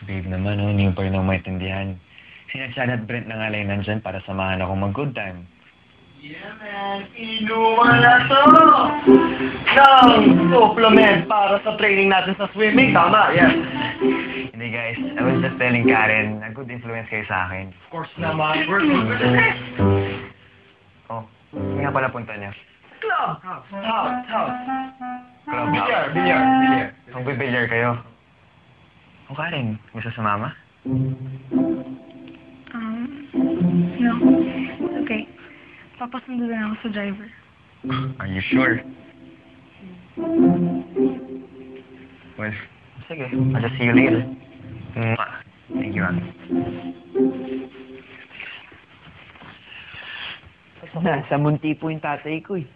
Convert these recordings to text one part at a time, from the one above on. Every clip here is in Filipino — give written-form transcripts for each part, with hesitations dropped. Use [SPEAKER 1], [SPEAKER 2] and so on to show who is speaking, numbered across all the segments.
[SPEAKER 1] Babe naman, oh, hindi mo pa rin ako maintindihan. Sina Chad at Brent na nga lang nandyan para samahan ako mag-good time.
[SPEAKER 2] Yeah, man. Inuman na to! Ng supplement para sa training natin sa swimming. Tama, yeah.
[SPEAKER 1] Hindi guys, I was just telling Karen na good influence kayo sa akin.
[SPEAKER 2] Of course naman. We're good with this.
[SPEAKER 1] Oh, hindi nga pala punta niya.
[SPEAKER 2] Club. House.
[SPEAKER 1] Club
[SPEAKER 2] Bilyar.
[SPEAKER 1] Magbibilyar kayo. Oh, Karen, gusto sumama?
[SPEAKER 3] No. Okay. Papasundo na ako sa driver.
[SPEAKER 1] Are you sure? Well, sige. I'll just see you later. Thank you, Anne.
[SPEAKER 4] Nasa munti po yung tatay ko eh.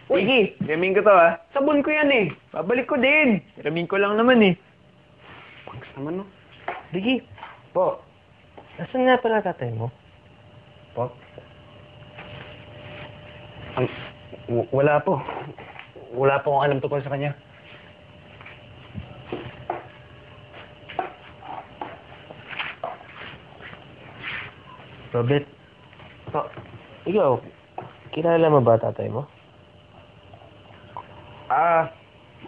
[SPEAKER 4] Sige, ramin ko to ah. Sabon ko yan eh. Babalik ko din. Ramin ko lang naman eh.
[SPEAKER 5] Pags naman no.
[SPEAKER 4] Sige.
[SPEAKER 5] Po, nasan nga pala tatay mo? Po? Wala po. Wala po akong alam tungkol sa kanya. Robert? Po, ikaw, kilala mo ba tatay mo?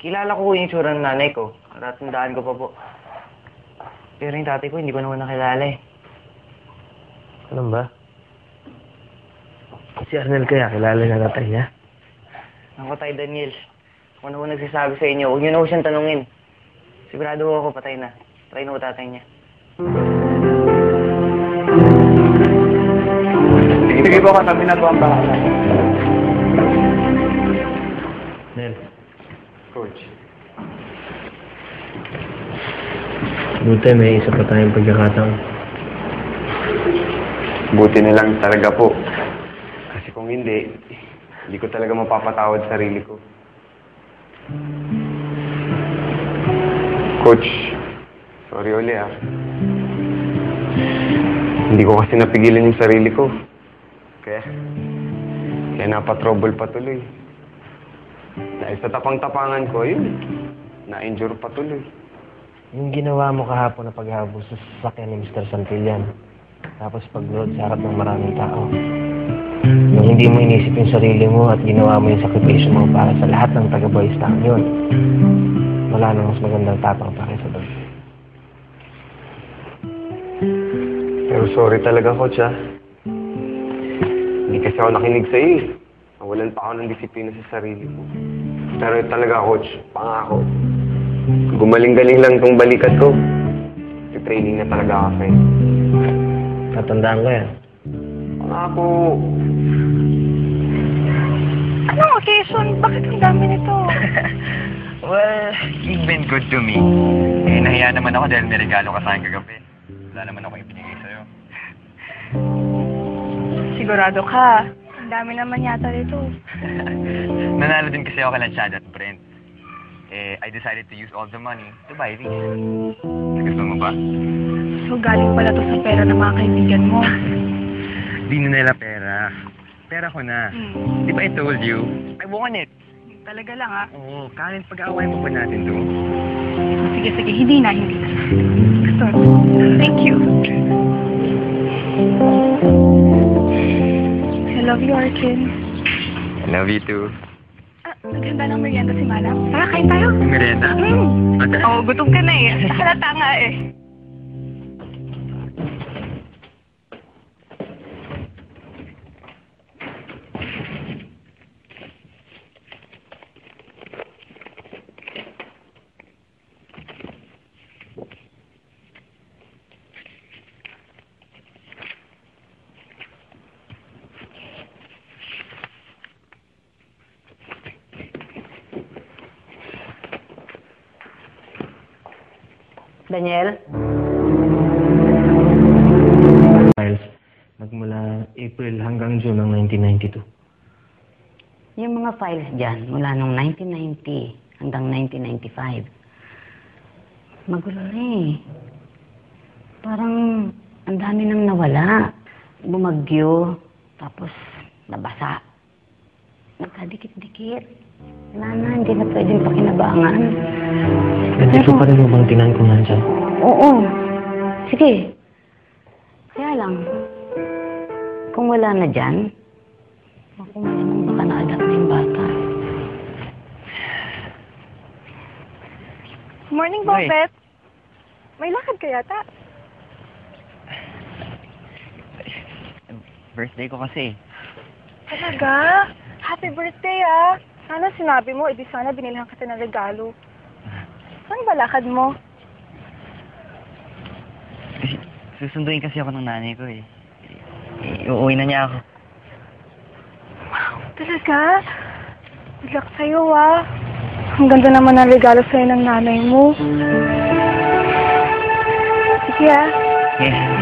[SPEAKER 4] Kilala ko yung itsura ng nanay ko. Natandaan ko pa po. Pero yung tatay ko, hindi ko naman nakilala eh.
[SPEAKER 5] Ano ba? Si Arnel kaya, kilala na tatay niya?
[SPEAKER 4] Ako tayo, Daniel. Ako na po nagsasabi sa inyo, huwag niyo na po siyang tanungin. Sigurado ako patay na. Patay na po tatay niya.
[SPEAKER 5] Sige po, katabi na po ang pangalan. Nel. Coach. Buti may isa pa tayong pagkakataon.
[SPEAKER 6] Buti na lang talaga po. Kasi kung hindi ko talaga mapapatawad sarili ko. Coach, sorry uli ah. Hindi ko kasi napigilan yung sarili ko. Kaya napatrouble patuloy. Dahil sa tapang-tapangan ko, yun, na-injure patuloy.
[SPEAKER 5] Yung ginawa mo kahapon na paghabos sa sasakyan ni Mr. Santillan. Tapos pag-load sa harap ng maraming tao. Nung hindi mo inisip yung sarili mo at ginawa mo yung sakripisyo mo para sa lahat ng taga-Boys Town yun, wala nang mas magandang tapang para sa doon.
[SPEAKER 6] Pero sorry talaga, Coach, ah. Hindi kasi ako nakinig sa iyo. Nawalan pa ako ng disiplina sa sarili ko. Pero talaga, Coach, pangako. Gumaling-galing lang tong balikat ko. Training na talaga ako sa'yo.
[SPEAKER 5] Tatandaan ko yan.
[SPEAKER 6] Pangako.
[SPEAKER 3] Anong occasion? Bakit ang dami nito?
[SPEAKER 1] Well, you've been good to me. Eh, nahiya naman ako dahil may regalo ka sa akin kagabi. Wala naman ako ibinigay sa'yo.
[SPEAKER 3] Sigurado ka. Ang dami naman yata nito.
[SPEAKER 1] Nanalo din kasi ako kay Chad at Brent. Eh, I decided to use all the money to buy these. Gusto mo ba?
[SPEAKER 3] So, galing pala to sa pera ng mga kaibigan mo.
[SPEAKER 1] Di na nila pera. Pera ko na. Di ba I told you? I want it.
[SPEAKER 3] Talaga lang, ha?
[SPEAKER 1] Oo, Karen, pag-aawain mo pa natin to.
[SPEAKER 3] Sige, hindi na. Gusto. Thank you. I love you, Arkin.
[SPEAKER 1] I love you too.
[SPEAKER 3] Naghanda ng merienda si Manang. Tara, kain tayo.
[SPEAKER 1] Merienda?
[SPEAKER 3] Oo, gutom ka na eh. Halata nga eh.
[SPEAKER 7] Daniel?
[SPEAKER 5] Files magmula April hanggang June ng 1992.
[SPEAKER 7] Yung mga files dyan, mula nung 1990 hanggang 1995. Magulo na eh. Parang ang dami nang nawala. Bumagyo, tapos nabasa. Nagkadikit-dikit. Wala na, hindi na pwedeng pakinabangan.
[SPEAKER 5] Pwede ko pa rin mo bang tinahan kung nandyan?
[SPEAKER 7] Oo. Sige. Kaya lang, kung wala na dyan, ako malamang baka na-adapt na yung bata.
[SPEAKER 3] Morning,
[SPEAKER 5] Hoy.
[SPEAKER 3] Bobet. May lakad ka yata.
[SPEAKER 5] Birthday ko kasi.
[SPEAKER 3] Talaga? Happy birthday, ah. Sana sinabi mo, edi sana binilhan kita ng regalo. Saan ba lakad mo?
[SPEAKER 5] Susunduin kasi ako ng nanay ko eh. Uuwi na niya ako.
[SPEAKER 3] Talaga? Good luck sa'yo, ah. Ang ganda naman ng regalo sa'yo ng nanay mo. Sige, ah.
[SPEAKER 5] Yeah.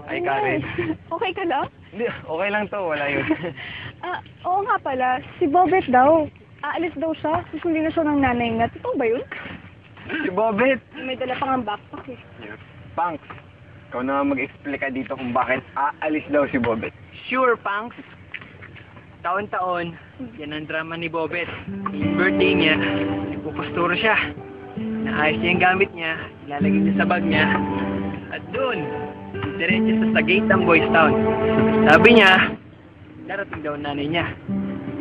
[SPEAKER 1] Ay, Karen.
[SPEAKER 3] Okay ka lang?
[SPEAKER 1] Hindi, okay lang to. Wala yun.
[SPEAKER 3] Oo nga pala. Si Bobet daw. Aalis daw siya. Susuli na siya ng nanay niya. Totoo ba yun?
[SPEAKER 1] Si Bobet.
[SPEAKER 3] May dala pang ang backpack eh.
[SPEAKER 1] Punks, ikaw na mag-explica dito kung bakit aalis daw si Bobet.
[SPEAKER 5] Sure, Punks. Taon-taon, yan ang drama ni Bobet. Yung birthday niya, nagpupasturo siya. Naayos niya yung gamit niya, ilalagay niya sa bag niya. At doon, diretso sa Sagay ng Boys Town. Sabi niya, darating daw ang nanay niya.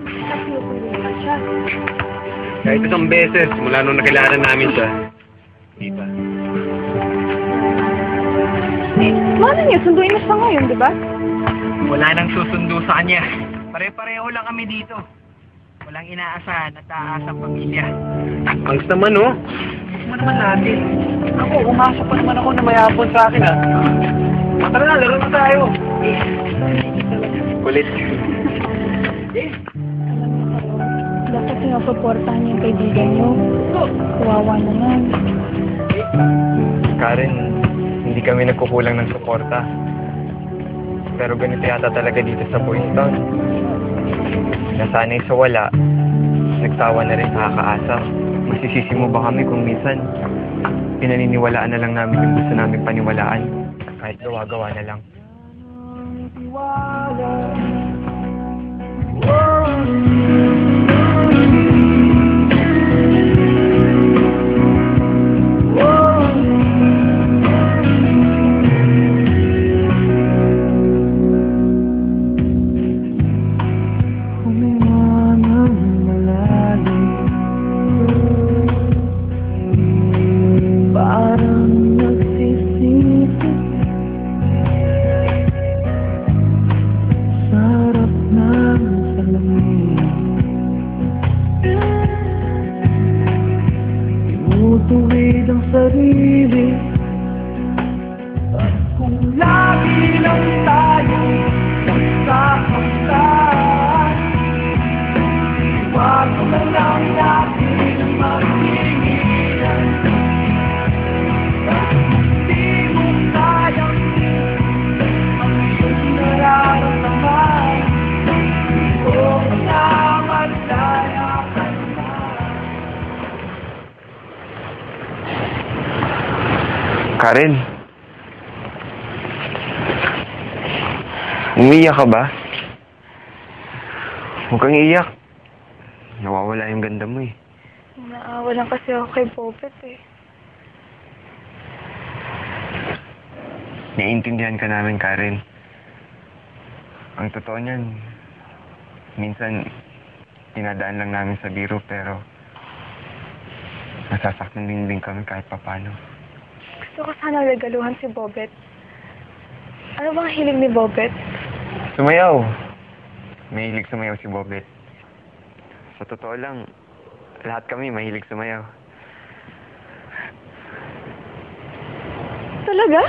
[SPEAKER 3] Kasi susuli naman siya.
[SPEAKER 1] Kahit isang beses, mula nung nakilala namin siya. Di ba?
[SPEAKER 3] Mana niya, sunduin na siya ngayon, di ba?
[SPEAKER 5] Wala nang susundo sa kanya. Pare-pareho lang kami dito. Walang inaasahan at aasang pamilya.
[SPEAKER 1] Ang naman, oh.
[SPEAKER 5] Ano naman natin?
[SPEAKER 1] Ako, umasa pa naman ako na mayapon sa akin, ah. Tara na, laro na tayo. Kulit.
[SPEAKER 3] Dapat sinapoportahan niya yung kaibigan niyo. Kawawa naman.
[SPEAKER 6] Karen, hindi kami nagkukulang ng suporta. Pero ganito yata talaga dito sa Boys Town. Nasanay sa wala, nagsawa na rin nakakaasa. Masisisi mo ba kami kung minsan pinaniniwalaan na lang namin yung gusto namin paniwalaan? Kahit gawa-gawa na lang.
[SPEAKER 2] Tuwid ang sarili at kung lagi lang tayo magkakaptan, iwag na lang natin maghinginan. At di mo kayang ang iyong nararamdaman, o na magdaya ka na.
[SPEAKER 6] Karen, umiiyak ka ba? Huwag kang iiyak. Nawawala yung ganda mo eh.
[SPEAKER 3] Naawa lang kasi ako kay Bobet eh.
[SPEAKER 6] Naiintindihan ka namin, Karen. Ang totoo niyan, minsan tinadaan lang namin sa biro pero nasasaktan din kami kahit papano.
[SPEAKER 3] Gusto ko sana regaluhan si Bobet. Ano bang hiling ni Bobet?
[SPEAKER 6] Sumayaw. Mahilig sumayaw si Bobet. Sa totoo lang, lahat kami mahilig sumayaw.
[SPEAKER 3] Talaga?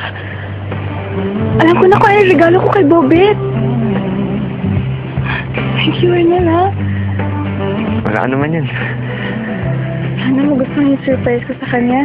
[SPEAKER 3] Alam ko na kung ano regalo ko kay Bobet. Thank you, Arnel, ha?
[SPEAKER 6] Wala naman yan.
[SPEAKER 3] Sana magustuhan yung surprise ko sa kanya.